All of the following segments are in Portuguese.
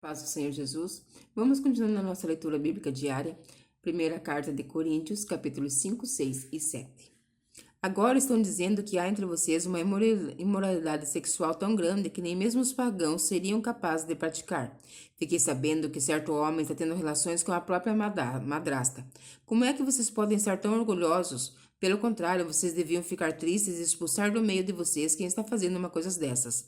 Paz do Senhor Jesus. Vamos continuar na nossa leitura bíblica diária. Primeira carta de Coríntios, capítulos 5, 6 e 7. Agora estão dizendo que há entre vocês uma imoralidade sexual tão grande que nem mesmo os pagãos seriam capazes de praticar. Fiquei sabendo que certo homem está tendo relações com a própria madrasta. Como é que vocês podem estar tão orgulhosos? Pelo contrário, vocês deviam ficar tristes e expulsar do meio de vocês quem está fazendo uma coisa dessas.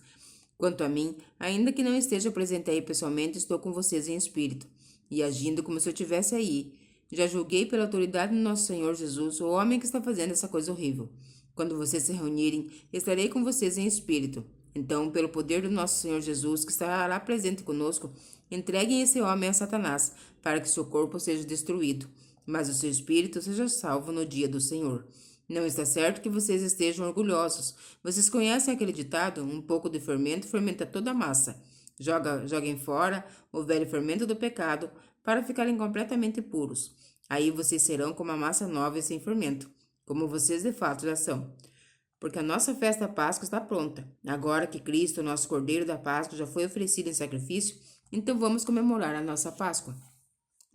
Quanto a mim, ainda que não esteja presente aí pessoalmente, estou com vocês em espírito, e agindo como se eu estivesse aí. Já julguei pela autoridade do nosso Senhor Jesus o homem que está fazendo essa coisa horrível. Quando vocês se reunirem, estarei com vocês em espírito. Então, pelo poder do nosso Senhor Jesus, que estará presente conosco, entreguem esse homem a Satanás, para que seu corpo seja destruído, mas o seu espírito seja salvo no dia do Senhor. Não está certo que vocês estejam orgulhosos. Vocês conhecem aquele ditado? Um pouco de fermento fermenta toda a massa. Joguem fora o velho fermento do pecado para ficarem completamente puros. Aí vocês serão como a massa nova e sem fermento, como vocês de fato já são. Porque a nossa festa Páscoa está pronta. Agora que Cristo, nosso Cordeiro da Páscoa, já foi oferecido em sacrifício, então vamos comemorar a nossa Páscoa.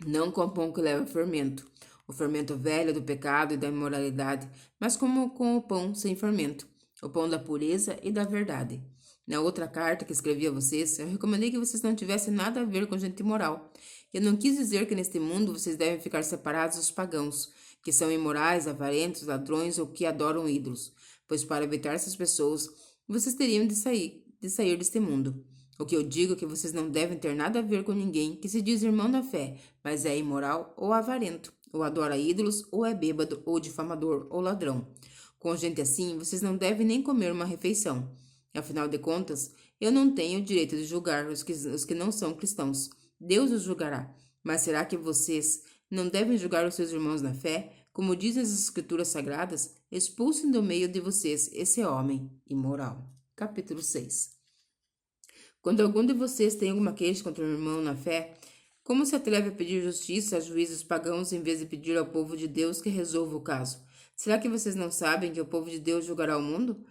Não com pão que leva fermento, o fermento velho do pecado e da imoralidade, mas como com o pão sem fermento, o pão da pureza e da verdade. Na outra carta que escrevi a vocês, eu recomendei que vocês não tivessem nada a ver com gente imoral. Eu não quis dizer que neste mundo vocês devem ficar separados dos pagãos, que são imorais, avarentos, ladrões ou que adoram ídolos, pois para evitar essas pessoas, vocês teriam de sair deste mundo. O que eu digo é que vocês não devem ter nada a ver com ninguém que se diz irmão da fé, mas é imoral ou avarento, ou adora ídolos, ou é bêbado, ou difamador, ou ladrão. Com gente assim, vocês não devem nem comer uma refeição. Afinal de contas, eu não tenho o direito de julgar os que não são cristãos. Deus os julgará. Mas será que vocês não devem julgar os seus irmãos na fé? Como dizem as Escrituras Sagradas, expulsem do meio de vocês esse homem imoral. Capítulo 6. Quando algum de vocês tem alguma queixa contra um irmão na fé, como se atreve a pedir justiça a juízes pagãos em vez de pedir ao povo de Deus que resolva o caso? Será que vocês não sabem que o povo de Deus julgará o mundo?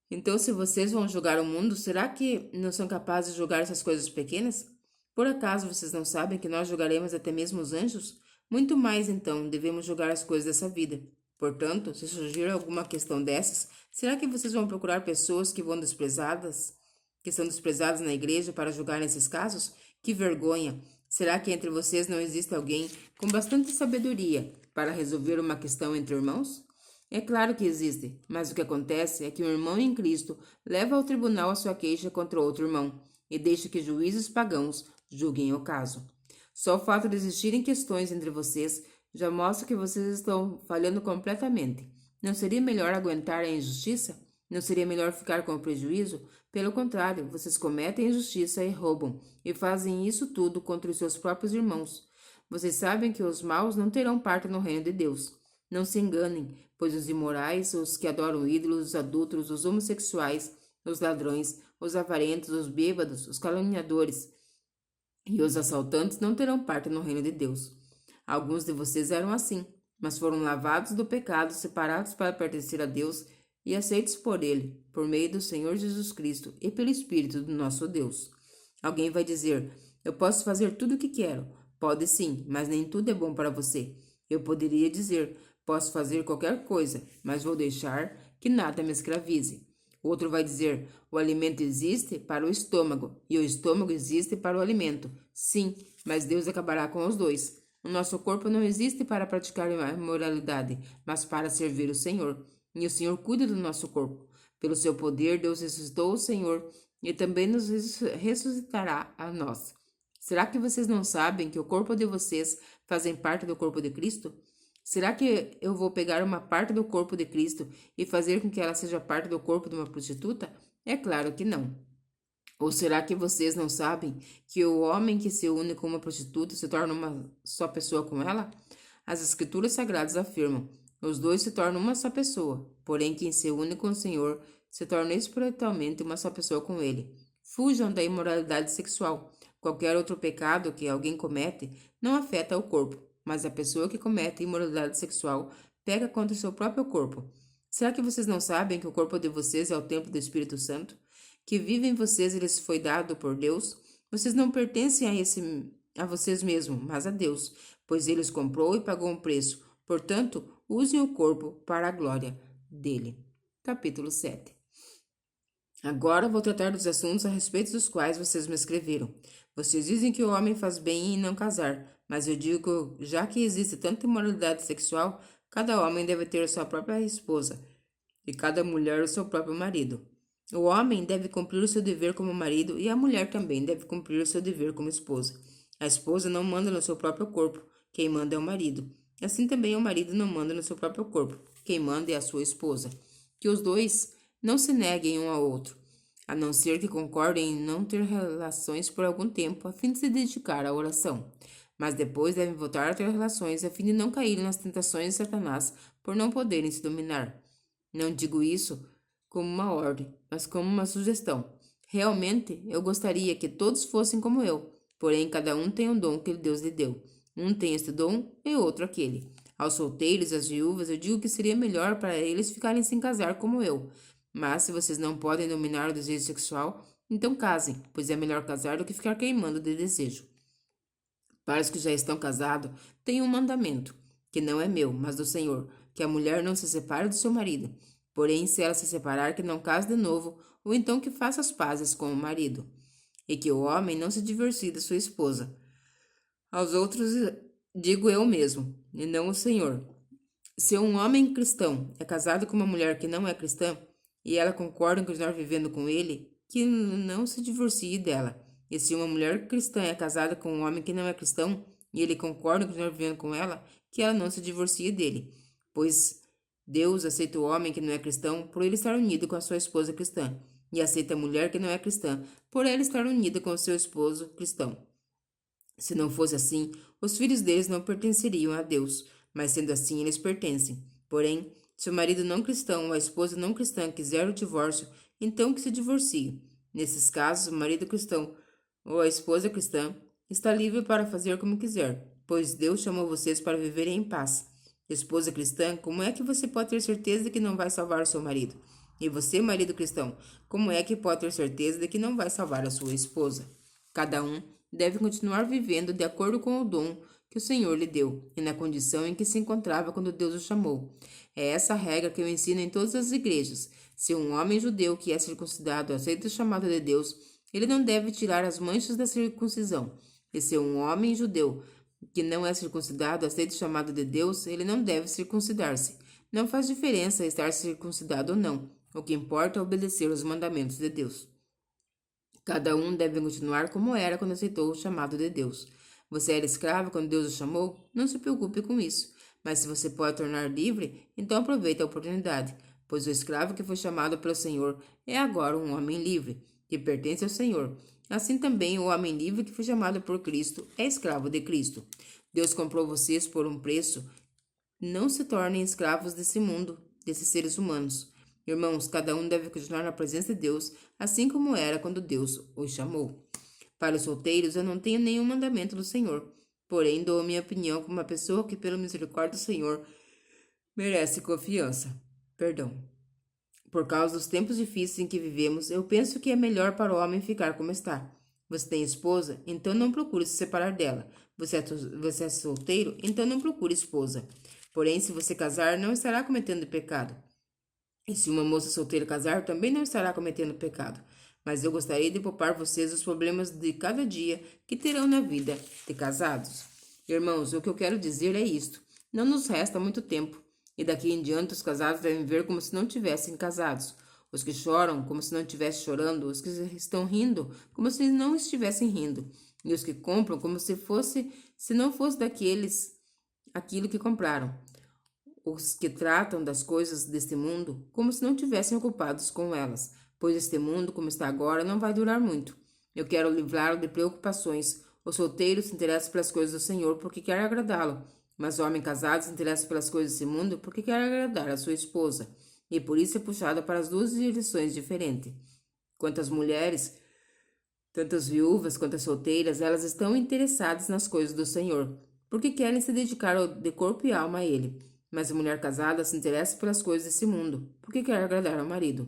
Então, se vocês vão julgar o mundo, será que não são capazes de julgar essas coisas pequenas? Por acaso vocês não sabem que nós julgaremos até mesmo os anjos? Muito mais, então, devemos julgar as coisas dessa vida. Portanto, se surgir alguma questão dessas, será que vocês vão procurar pessoas que são desprezadas na igreja para julgar nesses casos? Que vergonha! Será que entre vocês não existe alguém com bastante sabedoria para resolver uma questão entre irmãos? É claro que existe, mas o que acontece é que um irmão em Cristo leva ao tribunal a sua queixa contra outro irmão e deixa que juízes pagãos julguem o caso. Só o fato de existirem questões entre vocês já mostra que vocês estão falhando completamente. Não seria melhor aguentar a injustiça? Não seria melhor ficar com o prejuízo? Pelo contrário, vocês cometem injustiça e roubam, e fazem isso tudo contra os seus próprios irmãos. Vocês sabem que os maus não terão parte no reino de Deus. Não se enganem, pois os imorais, os que adoram ídolos, os adúlteros, os homossexuais, os ladrões, os avarentos, os bêbados, os caluniadores e os assaltantes não terão parte no reino de Deus. Alguns de vocês eram assim, mas foram lavados do pecado, separados para pertencer a Deus e aceitos por Ele, por meio do Senhor Jesus Cristo e pelo Espírito do nosso Deus. Alguém vai dizer: eu posso fazer tudo o que quero. Pode sim, mas nem tudo é bom para você. Eu poderia dizer: posso fazer qualquer coisa, mas vou deixar que nada me escravize. Outro vai dizer: o alimento existe para o estômago e o estômago existe para o alimento. Sim, mas Deus acabará com os dois. O nosso corpo não existe para praticar a imoralidade, mas para servir o Senhor. E o Senhor cuida do nosso corpo. Pelo seu poder, Deus ressuscitou o Senhor e também nos ressuscitará a nós. Será que vocês não sabem que o corpo de vocês fazem parte do corpo de Cristo? Será que eu vou pegar uma parte do corpo de Cristo e fazer com que ela seja parte do corpo de uma prostituta? É claro que não. Ou será que vocês não sabem que o homem que se une com uma prostituta se torna uma só pessoa com ela? As Escrituras Sagradas afirmam: os dois se tornam uma só pessoa, porém quem se une com o Senhor se torna espiritualmente uma só pessoa com Ele. Fujam da imoralidade sexual. Qualquer outro pecado que alguém comete não afeta o corpo, mas a pessoa que comete imoralidade sexual peca contra o seu próprio corpo. Será que vocês não sabem que o corpo de vocês é o templo do Espírito Santo? Que vive em vocês e lhes foi dado por Deus? Vocês não pertencem a vocês mesmos, mas a Deus, pois ele os comprou e pagou um preço. Portanto, usem o corpo para a glória dele. Capítulo 7. Agora vou tratar dos assuntos a respeito dos quais vocês me escreveram. Vocês dizem que o homem faz bem em não casar, mas eu digo que, já que existe tanta imoralidade sexual, cada homem deve ter sua própria esposa e cada mulher o seu próprio marido. O homem deve cumprir o seu dever como marido e a mulher também deve cumprir o seu dever como esposa. A esposa não manda no seu próprio corpo, quem manda é o marido. Assim também o marido não manda no seu próprio corpo, quem manda é a sua esposa. Que os dois não se neguem um ao outro, a não ser que concordem em não ter relações por algum tempo, a fim de se dedicar à oração. Mas depois devem voltar a ter relações, a fim de não caírem nas tentações de Satanás, por não poderem se dominar. Não digo isso como uma ordem, mas como uma sugestão. Realmente, eu gostaria que todos fossem como eu, porém cada um tem um dom que Deus lhe deu. Um tem este dom e outro aquele. Aos solteiros e às viúvas eu digo que seria melhor para eles ficarem sem casar como eu. Mas se vocês não podem dominar o desejo sexual, então casem, pois é melhor casar do que ficar queimando de desejo. Para os que já estão casados, tenho um mandamento, que não é meu, mas do Senhor, que a mulher não se separe do seu marido. Porém, se ela se separar, que não case de novo, ou então que faça as pazes com o marido. E que o homem não se divorcie da sua esposa. Aos outros digo eu mesmo, e não o Senhor. Se um homem cristão é casado com uma mulher que não é cristã, e ela concorda em continuar vivendo com ele, que não se divorcie dela. E se uma mulher cristã é casada com um homem que não é cristão, e ele concorda em continuar vivendo com ela, que ela não se divorcie dele. Pois Deus aceita o homem que não é cristão por ele estar unido com a sua esposa cristã, e aceita a mulher que não é cristã por ela estar unida com o seu esposo cristão. Se não fosse assim, os filhos deles não pertenceriam a Deus, mas sendo assim, eles pertencem. Porém, se o marido não cristão ou a esposa não cristã quiser o divórcio, então que se divorcie. Nesses casos, o marido cristão ou a esposa cristã está livre para fazer como quiser, pois Deus chamou vocês para viverem em paz. Esposa cristã, como é que você pode ter certeza de que não vai salvar o seu marido? E você, marido cristão, como é que pode ter certeza de que não vai salvar a sua esposa? Cada um deve continuar vivendo de acordo com o dom que o Senhor lhe deu e na condição em que se encontrava quando Deus o chamou. É essa a regra que eu ensino em todas as igrejas. Se um homem judeu que é circuncidado aceita o chamado de Deus, ele não deve tirar as manchas da circuncisão. E se um homem judeu que não é circuncidado aceita o chamado de Deus, ele não deve circuncidar-se. Não faz diferença estar circuncidado ou não. O que importa é obedecer os mandamentos de Deus. Cada um deve continuar como era quando aceitou o chamado de Deus. Você era escravo quando Deus o chamou? Não se preocupe com isso. Mas se você pode tornar livre, então aproveite a oportunidade, pois o escravo que foi chamado pelo Senhor é agora um homem livre, que pertence ao Senhor. Assim também o homem livre que foi chamado por Cristo é escravo de Cristo. Deus comprou vocês por um preço. Não se tornem escravos desse mundo, desses seres humanos. Irmãos, cada um deve continuar na presença de Deus, assim como era quando Deus os chamou. Para os solteiros, eu não tenho nenhum mandamento do Senhor, porém dou a minha opinião como uma pessoa que, pela misericórdia do Senhor, merece confiança. Por causa dos tempos difíceis em que vivemos, eu penso que é melhor para o homem ficar como está. Você tem esposa? Então não procure se separar dela. Você é solteiro? Então não procure esposa. Porém, se você casar, não estará cometendo pecado. E se uma moça solteira casar, também não estará cometendo pecado. Mas eu gostaria de poupar vocês os problemas de cada dia que terão na vida de casados. Irmãos, o que eu quero dizer é isto. Não nos resta muito tempo. E daqui em diante os casados devem ver como se não tivessem casados. Os que choram como se não estivessem chorando. Os que estão rindo como se não estivessem rindo. E os que compram como se não fosse daqueles aquilo que compraram. Os que tratam das coisas deste mundo como se não tivessem ocupados com elas, pois este mundo, como está agora, não vai durar muito. Eu quero livrá-lo de preocupações. O solteiro se interessa pelas coisas do Senhor porque quer agradá-lo, mas o homem casado se interessa pelas coisas desse mundo porque quer agradar a sua esposa, e por isso é puxado para as duas direções diferentes. Quanto às mulheres, tanto as viúvas quanto as solteiras, elas estão interessadas nas coisas do Senhor, porque querem se dedicar de corpo e alma a Ele. Mas a mulher casada se interessa pelas coisas desse mundo, porque quer agradar ao marido.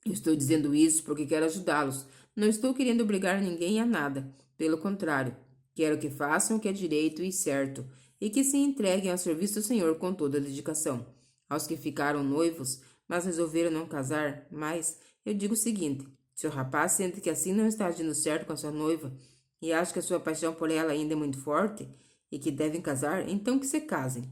Eu estou dizendo isso porque quero ajudá-los, Não estou querendo obrigar ninguém a nada. Pelo contrário, quero que façam o que é direito e certo e que se entreguem ao serviço do Senhor com toda a dedicação. Aos que ficaram noivos, mas resolveram não casar mais, eu digo o seguinte: se o rapaz sente que assim não está agindo certo com a sua noiva e acha que a sua paixão por ela ainda é muito forte e que devem casar, então que se casem.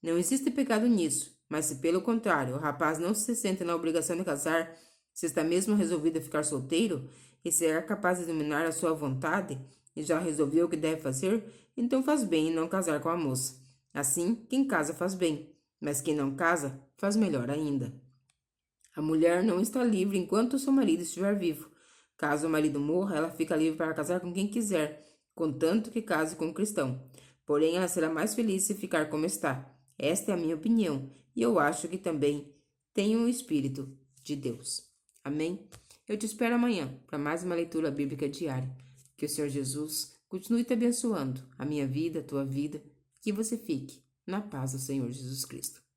Não existe pecado nisso, mas se pelo contrário o rapaz não se sente na obrigação de casar, se está mesmo resolvido a ficar solteiro e será capaz de dominar a sua vontade e já resolveu o que deve fazer, então faz bem em não casar com a moça. Assim, quem casa faz bem, mas quem não casa faz melhor ainda. A mulher não está livre enquanto seu marido estiver vivo. Caso o marido morra, ela fica livre para casar com quem quiser, contanto que case com um cristão. Porém, ela será mais feliz se ficar como está. Esta é a minha opinião, e eu acho que também tem o Espírito de Deus. Amém? Eu te espero amanhã para mais uma leitura bíblica diária. Que o Senhor Jesus continue te abençoando, a minha vida, a tua vida, que você fique na paz do Senhor Jesus Cristo.